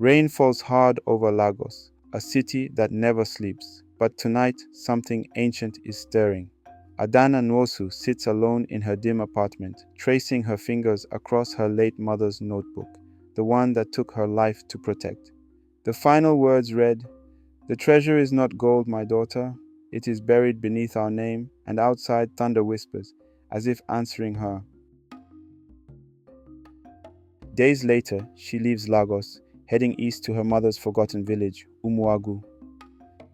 Rain falls hard over Lagos, a city that never sleeps. But tonight, something ancient is stirring. Adanna Nwosu sits alone in her dim apartment, tracing her fingers across her late mother's notebook, the one that took her life to protect. The final words read, "The treasure is not gold, my daughter. It is buried beneath our name," and outside thunder whispers, as if answering her. Days later, she leaves Lagos, heading east to her mother's forgotten village, Umuagu.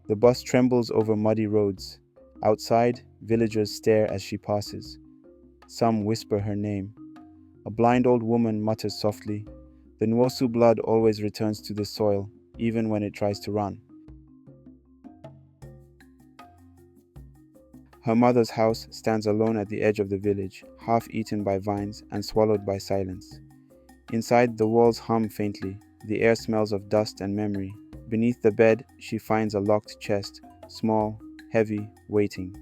The bus trembles over muddy roads. Outside, villagers stare as she passes. Some whisper her name. A blind old woman mutters softly, "The Nwosu blood always returns to the soil, even when it tries to run." Her mother's house stands alone at the edge of the village, half eaten by vines and swallowed by silence. Inside, the walls hum faintly. The air smells of dust and memory. Beneath the bed, she finds a locked chest, small, heavy, waiting.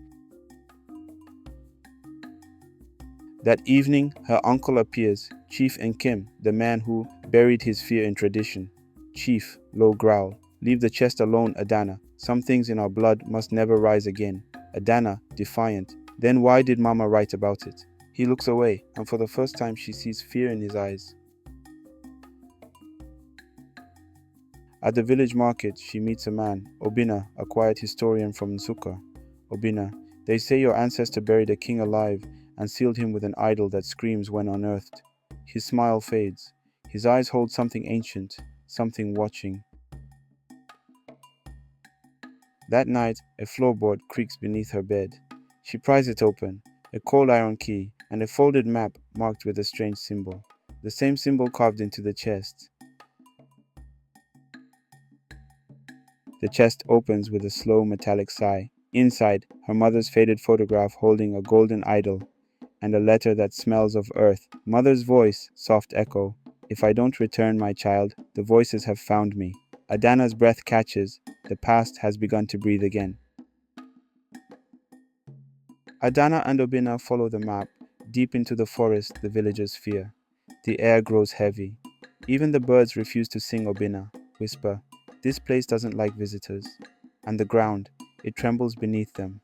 That evening, her uncle appears, Chief Nkem, the man who buried his fear in tradition. "Chief," low growl, "leave the chest alone, Adanna. Some things in our blood must never rise again." Adanna, defiant, "Then why did Mama write about it?" He looks away, and for the first time she sees fear in his eyes. At the village market, she meets a man, Obinna, a quiet historian from Nsukka. "Obinna, they say your ancestor buried a king alive and sealed him with an idol that screams when unearthed." His smile fades. His eyes hold something ancient, something watching. That night, a floorboard creaks beneath her bed. She pries it open, a cold iron key, and a folded map marked with a strange symbol. The same symbol carved into the chest. The chest opens with a slow metallic sigh. Inside, her mother's faded photograph holding a golden idol and a letter that smells of earth. Mother's voice, soft echo, "If I don't return, my child, the voices have found me." Adanna's breath catches. The past has begun to breathe again. Adanna and Obinna follow the map, deep into the forest the villagers fear. The air grows heavy. Even the birds refuse to sing. Obinna whisper, "This place doesn't like visitors." And the ground, it trembles beneath them.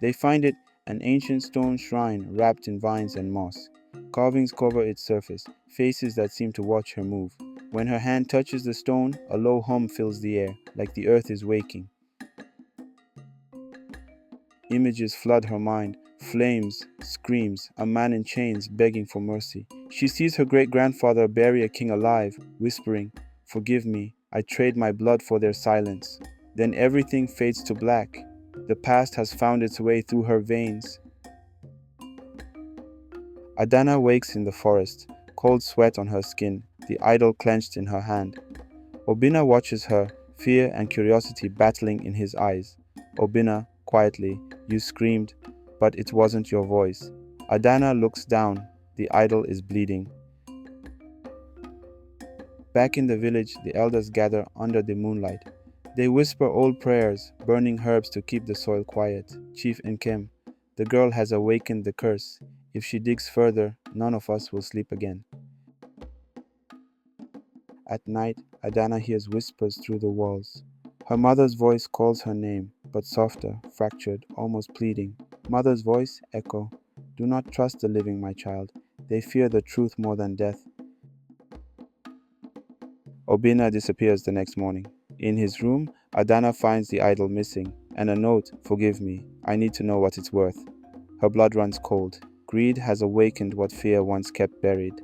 They find it an ancient stone shrine wrapped in vines and moss. Carvings cover its surface, faces that seem to watch her move. When her hand touches the stone, a low hum fills the air, like the earth is waking. Images flood her mind, flames, screams, a man in chains begging for mercy. She sees her great-grandfather bury a king alive, whispering, "Forgive me, I trade my blood for their silence." Then everything fades to black. The past has found its way through her veins. Adanna wakes in the forest, cold sweat on her skin, the idol clenched in her hand. Obinna watches her, fear and curiosity battling in his eyes. Obinna, quietly, "You screamed, but it wasn't your voice." Adanna looks down. The idol is bleeding. Back in the village, the elders gather under the moonlight. They whisper old prayers, burning herbs to keep the soil quiet. Chief Nkem, "The girl has awakened the curse. If she digs further, none of us will sleep again." At night, Adanna hears whispers through the walls. Her mother's voice calls her name, but softer, fractured, almost pleading. Mother's voice, echo, "Do not trust the living, my child. They fear the truth more than death." Obinna disappears the next morning. In his room, Adanna finds the idol missing, and a note, "Forgive me, I need to know what it's worth." Her blood runs cold. Greed has awakened what fear once kept buried.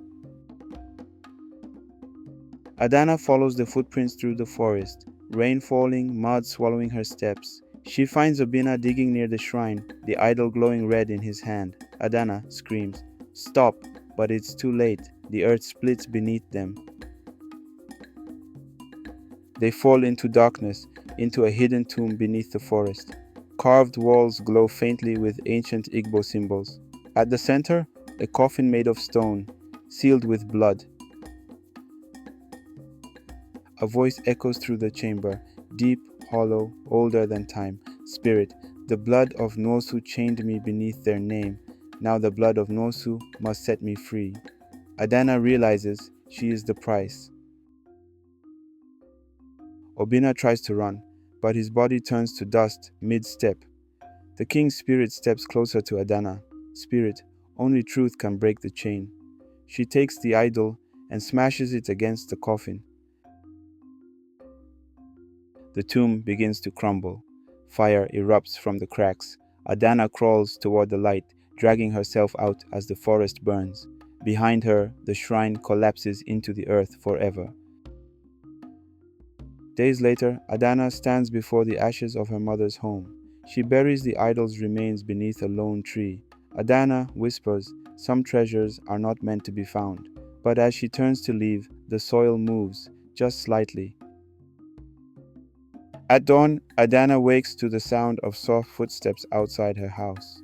Adanna follows the footprints through the forest, rain falling, mud swallowing her steps. She finds Obinna digging near the shrine, the idol glowing red in his hand. Adanna screams, "Stop!" But it's too late. The earth splits beneath them. They fall into darkness, into a hidden tomb beneath the forest. Carved walls glow faintly with ancient Igbo symbols. At the center, a coffin made of stone, sealed with blood. A voice echoes through the chamber, deep, hollow, older than time. "Spirit, the blood of Nwosu chained me beneath their name. Now the blood of Nwosu must set me free." Adanna realizes she is the price. Obinna tries to run, but his body turns to dust mid-step. The king's spirit steps closer to Adanna. Spirit, only truth can break the chain. She takes the idol and smashes it against the coffin. The tomb begins to crumble. Fire erupts from the cracks. Adanna crawls toward the light, dragging herself out as the forest burns. Behind her, the shrine collapses into the earth forever. Days later, Adanna stands before the ashes of her mother's home. She buries the idol's remains beneath a lone tree. Adanna whispers, "Some treasures are not meant to be found." But as she turns to leave, the soil moves, just slightly. At dawn, Adanna wakes to the sound of soft footsteps outside her house.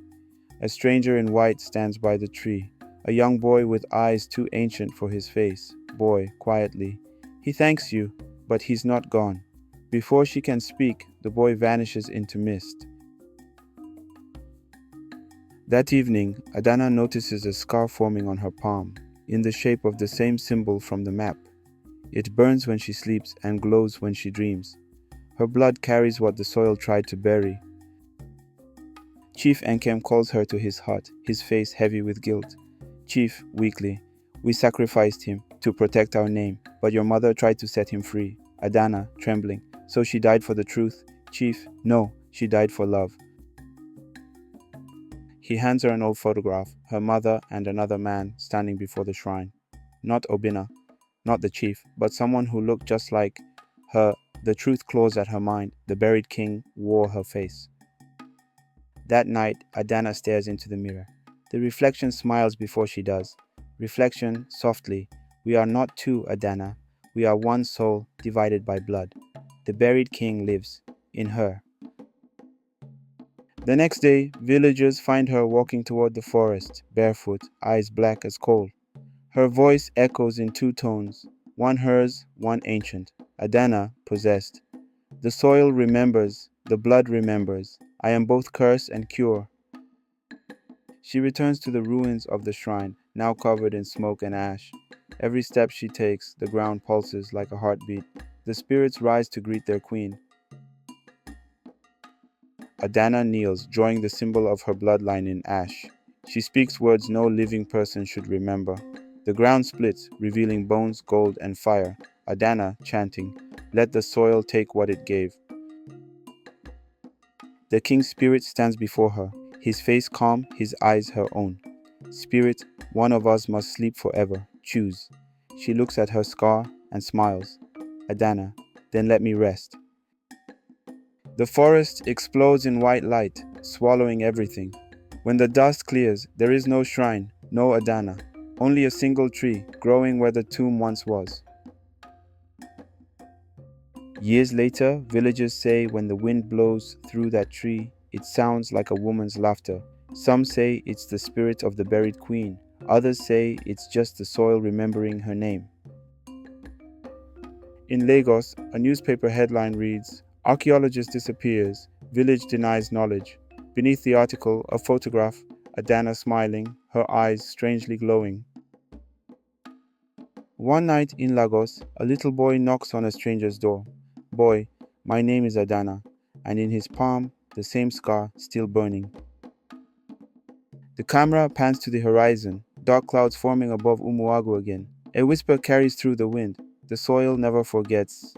A stranger in white stands by the tree, a young boy with eyes too ancient for his face. Boy, quietly, "He thanks you, but he's not gone." Before she can speak, the boy vanishes into mist. That evening, Adanna notices a scar forming on her palm, in the shape of the same symbol from the map. It burns when she sleeps and glows when she dreams. Her blood carries what the soil tried to bury. Chief Enkem calls her to his hut, his face heavy with guilt. "Chief," weakly, "we sacrificed him to protect our name, but your mother tried to set him free." Adanna, trembling, "So she died for the truth?" "Chief, no, she died for love." He hands her an old photograph, her mother and another man standing before the shrine. Not Obinna, not the chief, but someone who looked just like her. The truth claws at her mind. The buried king wore her face. That night, Adanna stares into the mirror. The reflection smiles before she does. Reflection, softly, "We are not two, Adanna. We are one soul divided by blood." The buried king lives in her. The next day, villagers find her walking toward the forest, barefoot, eyes black as coal. Her voice echoes in two tones, one hers, one ancient. Adanna, possessed. "The soil remembers, the blood remembers. I am both curse and cure." She returns to the ruins of the shrine, now covered in smoke and ash. Every step she takes, the ground pulses like a heartbeat. The spirits rise to greet their queen. Adanna kneels, drawing the symbol of her bloodline in ash. She speaks words no living person should remember. The ground splits, revealing bones, gold, and fire. Adanna, chanting, "Let the soil take what it gave." The king's spirit stands before her, his face calm, his eyes her own. "Spirit, one of us must sleep forever. Choose." She looks at her scar and smiles. "Adanna, then let me rest." The forest explodes in white light, swallowing everything. When the dust clears, there is no shrine, no Adanna, only a single tree growing where the tomb once was. Years later, villagers say when the wind blows through that tree, it sounds like a woman's laughter. Some say it's the spirit of the buried queen. Others say it's just the soil remembering her name. In Lagos, a newspaper headline reads, "Archaeologist disappears, village denies knowledge." Beneath the article, a photograph, Adanna smiling, her eyes strangely glowing. One night in Lagos, a little boy knocks on a stranger's door. "Boy, my name is Adanna," and in his palm, the same scar still burning. The camera pans to the horizon, dark clouds forming above Umuagu again. A whisper carries through the wind. The soil never forgets.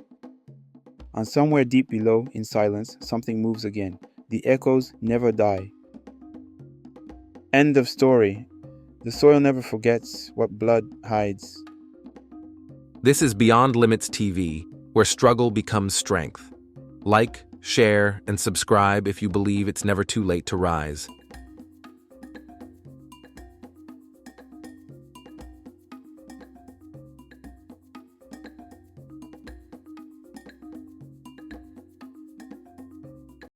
And somewhere deep below, in silence, something moves again. The echoes never die. End of story. The soil never forgets what blood hides. This is Beyond Limits TV, where struggle becomes strength. Like, share, and subscribe if you believe it's never too late to rise.